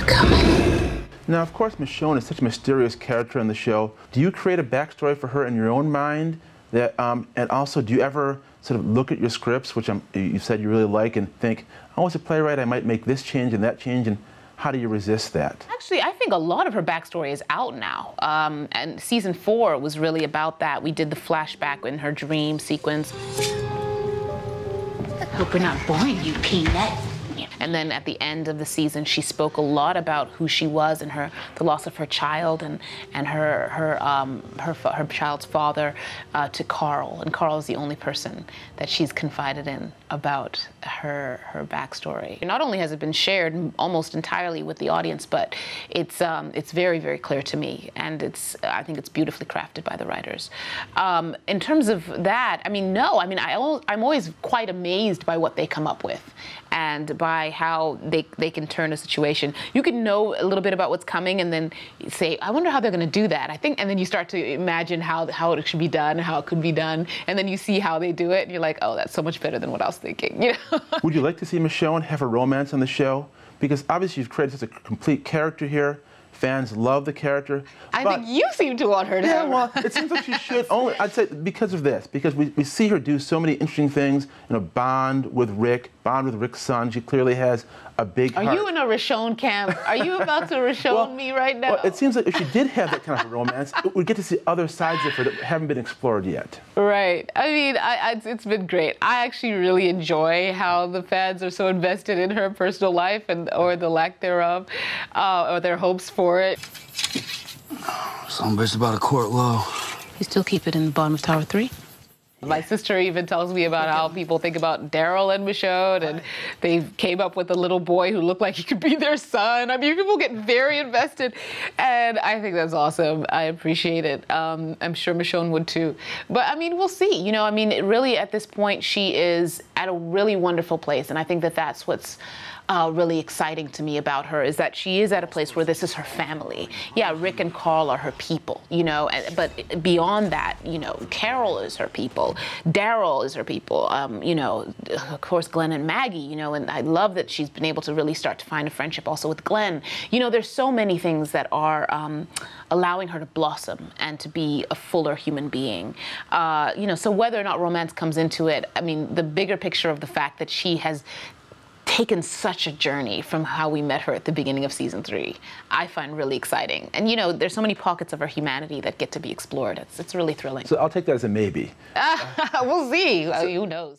coming. Now, of course, Michonne is such a mysterious character in the show. Do you create a backstory for her in your own mind? That, and also, do you ever sort of look at your scripts, which you said you really like, and think, oh, as a playwright, I might make this change and that change, and how do you resist that? Actually, I think a lot of her backstory is out now. And season 4 was really about that. We did the flashback in her dream sequence. Hope we're not boring you, Peanut. And then at the end of the season, she spoke a lot about who she was and the loss of her child and her child's father to Carl. And Carl is the only person that she's confided in about her backstory. Not only has it been shared almost entirely with the audience, but it's very, very clear to me, and I think it's beautifully crafted by the writers. In terms of that, I mean, no, I mean, I'm always quite amazed by what they come up with and by how they can turn a situation. You can know a little bit about what's coming and then say, I wonder how they're going to do that. I think, and then you start to imagine how it should be done, how it could be done, and then you see how they do it, and you're like, oh, that's so much better than what I was thinking. You know? Would you like to see Michonne have a romance on the show? Because obviously you've created such a complete character here. Fans love the character. I think you seem to want her to have. Well, it seems like she should only, I'd say, because of this. Because we see her do so many interesting things, bond with Rick, bond with Rick's son. She clearly has a big heart. Are you in a Michonne camp? Are you about to Michonne me right now? Well, it seems like if she did have that kind of a romance, we'd get to see other sides of her that haven't been explored yet. Right. I mean, it's been great. I actually really enjoy how the fans are so invested in her personal life or the lack thereof, or their hopes for it. Some bitch about a court law. You still keep it in the bottom of Tower 3? My sister even tells me about how people think about Daryl and Michonne, and they came up with a little boy who looked like he could be their son. I mean, people get very invested, and I think that's awesome. I appreciate it. I'm sure Michonne would too. But I mean, we'll see. I mean, really at this point, she is at a really wonderful place, and I think that that's what's really exciting to me about her, is that she is at a place where this is her family. Yeah, Rick and Carl are her people, but beyond that, Carol is her people, Daryl is her people, of course, Glenn and Maggie, and I love that she's been able to really start to find a friendship also with Glenn. There's so many things that are allowing her to blossom and to be a fuller human being. So whether or not romance comes into it, I mean, the bigger picture of the fact that she has taken such a journey from how we met her at the beginning of season 3, I find really exciting. And there's so many pockets of her humanity that get to be explored. It's really thrilling. So I'll take that as a maybe. We'll see. Who knows?